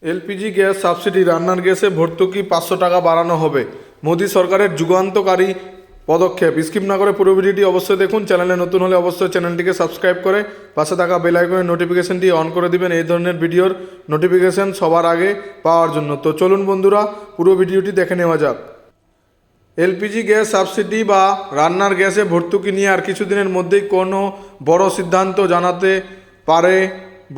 LPG gas subsidy রান্নার গ্যাসে ভর্তুকি 500 টাকা বাড়ানো হবে। মোদী সরকারের যুগান্তকারী পদক্ষেপ। স্কিপ না করে পুরো ভিডিওটি অবশ্যই দেখুন। চ্যানেলে নতুন হলে অবশ্যই চ্যানেলটিকে সাবস্ক্রাইব করে পাশে থাকা বেল আইকনের নোটিফিকেশনটি অন করে দিবেন এই ধরনের ভিডিওর নোটিফিকেশন সবার আগে পাওয়ার জন্য। তো চলুন বন্ধুরা, পুরো ভিডিওটি দেখে নেওয়া যাক। এলপিজি গ্যাস সাবসিডি বা রান্নার গ্যাসে ভর্তুকি নিয়ে আর কিছুদিনের মধ্যেই কোনো বড় সিদ্ধান্ত জানাতে পারে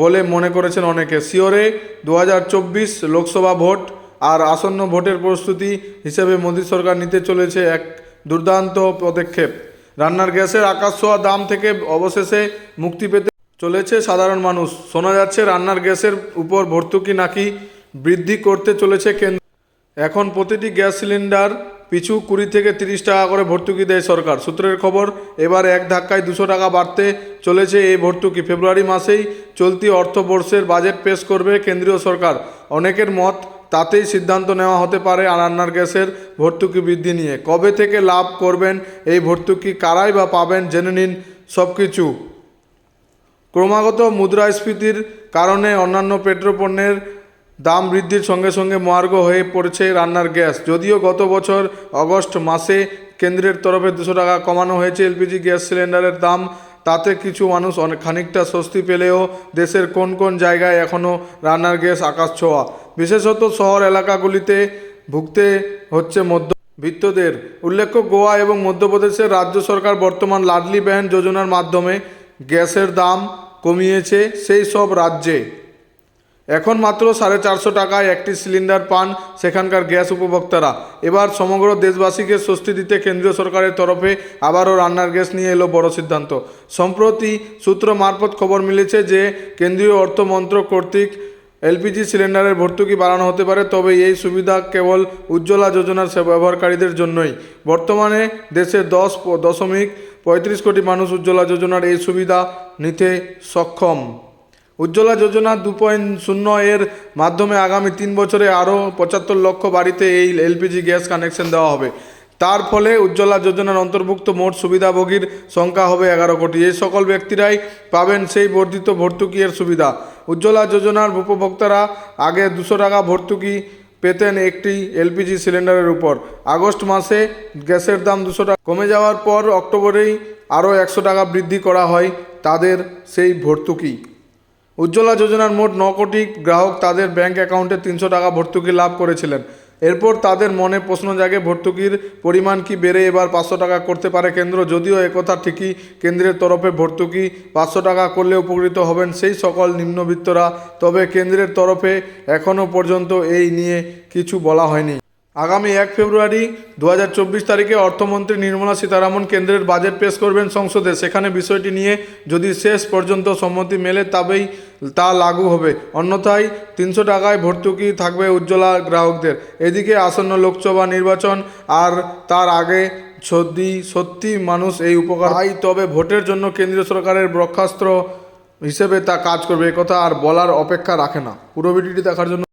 বলে মনে করেছেন অনেকে। শিওরে 2024 লোকসভা ভোট আর আসন্ন ভোটের প্রস্তুতি হিসেবে মোদী সরকার নিতে চলেছে এক দুর্দান্ত পদক্ষেপ। রান্নার গ্যাসের আকাশছোঁয়া দাম থেকে অবশেষে মুক্তি পেতে চলেছে সাধারণ মানুষ। শোনা যাচ্ছে রান্নার গ্যাসের উপর ভর্তুকি নাকি বৃদ্ধি করতে চলেছে কেন্দ্র। এখন প্রতিটি গ্যাস সিলিন্ডার পিছু 20 থেকে 30 টাকা করে ভর্তুকি দেয় সরকার। সূত্রের খবর, এবার এক ধাক্কায় 200 টাকা বাড়তে চলেছে এই ভর্তুকি। ফেব্রুয়ারি মাসেই চলতি অর্থবর্ষের বাজেট পেশ করবে কেন্দ্রীয় সরকার। অনেকের মত, তাতেই সিদ্ধান্ত নেওয়া হতে পারে রান্নার গ্যাসের ভর্তুকি বৃদ্ধি নিয়ে। কবে থেকে লাভ করবেন এই ভর্তুকি, কারাই বা পাবেন, জেনে নিন সব কিছু। ক্রমাগত মুদ্রাস্ফীতির কারণে অন্যান্য পেট্রোপণ্যের দাম বৃদ্ধির সঙ্গে সঙ্গে মহার্ঘ হয়ে পড়েছে রান্নার গ্যাস। যদিও গত বছর অগস্ট মাসে কেন্দ্রের তরফে 200 টাকা কমানো হয়েছে এলপিজি গ্যাস সিলিন্ডারের দাম, তাতে কিছু মানুষ খানিকটা স্বস্তি পেলেও দেশের কোন কোন জায়গায় এখনও রান্নার গ্যাস আকাশছোঁয়া। বিশেষত শহর এলাকাগুলিতে ভুগতে হচ্ছে মধ্যবিত্তদের। উল্লেখ্য, গোয়া এবং মধ্যপ্রদেশের রাজ্য সরকার বর্তমান লাডলি বহন যোজনার মাধ্যমে গ্যাসের দাম কমিয়েছে সেই সব রাজ্যে। এখন মাত্র 450 টাকায় একটি সিলিন্ডার পান সেখানকার গ্যাস উপভোক্তারা। এবার সমগ্র দেশবাসীকে স্বস্তি দিতে কেন্দ্রীয় সরকারের তরফে আবারও রান্নার গ্যাস নিয়ে এলো বড় সিদ্ধান্ত। সম্প্রতি সূত্র মারফত খবর মিলেছে যে কেন্দ্রীয় অর্থ মন্ত্রক কর্তৃক এলপিজি সিলিন্ডারের ভর্তুকি বাড়ানো হতে পারে, তবে এই সুবিধা কেবল উজ্জ্বলা যোজনার ব্যবহারকারীদের জন্যই। বর্তমানে দেশের 10.35 কোটি মানুষ উজ্জ্বলা যোজনার এই সুবিধা নিতে সক্ষম। উজ্জ্বলা যোজনা 2.0 এর মাধ্যমে আগামী 3 বছরে আরও 75 লক্ষ বাড়িতে এই এলপিজি গ্যাস কানেকশন দেওয়া হবে। তার ফলে উজ্জ্বলা যোজনার অন্তর্ভুক্ত মোট সুবিধাভোগীর সংখ্যা হবে 11 কোটি। এই সকল ব্যক্তিরাই পাবেন সেই বর্ধিত ভর্তুকি এর সুবিধা। উজ্জ্বলা যোজনার উপভোক্তারা আগে 200 টাকা ভর্তুকি পেতেন একটি এলপিজি সিলিন্ডারের উপর। আগস্ট মাসে গ্যাসের দাম 200 টাকা কমে যাওয়ার পর অক্টোবরেই আরও 100 টাকা বৃদ্ধি করা হয় তাদের সেই ভর্তুকি। উজ্জ্বলা যোজনার মোট 9 কোটি গ্রাহক তাদের ব্যাংক অ্যাকাউন্টে 300 টাকা ভর্তুকি লাভ করেছিলেন। এরপর তাদের মনে প্রশ্ন জাগে, ভর্তুকির পরিমাণ কি বেড়ে এবার 500 টাকা করতে পারে কেন্দ্র? যদিও একথা ঠিকই, কেন্দ্রের তরফে ভর্তুকি 500 টাকা করলে উপকৃত হবেন সেই সকল নিম্নবিত্তরা। তবে কেন্দ্রের তরফে এখনও পর্যন্ত এই নিয়ে কিছু বলা হয়নি। আগামী 1 ফেব্রুয়ারি 2024 তারিখে অর্থমন্ত্রী নির্মলা সীতারামন কেন্দ্রের বাজেট পেশ করবেন সংসদে। সেখানে বিষয়টি নিয়ে যদি শেষ পর্যন্ত সম্মতি মেলে তবেই তা লাগু হবে, অন্যথায় 300 টাকায় ভর্তুকি থাকবে উজ্জ্বলা গ্রাহকদের। এদিকে আসন্ন লোকসভা নির্বাচন আর তার আগে সত্যি মানুষ এই উপকার পায়, তবে ভোটের জন্য কেন্দ্রীয় সরকারের ব্রহ্মাস্ত্র হিসেবে তা কাজ করবে, একথা আর বলার অপেক্ষা রাখে না। পুরো ভিডিওটি দেখার জন্য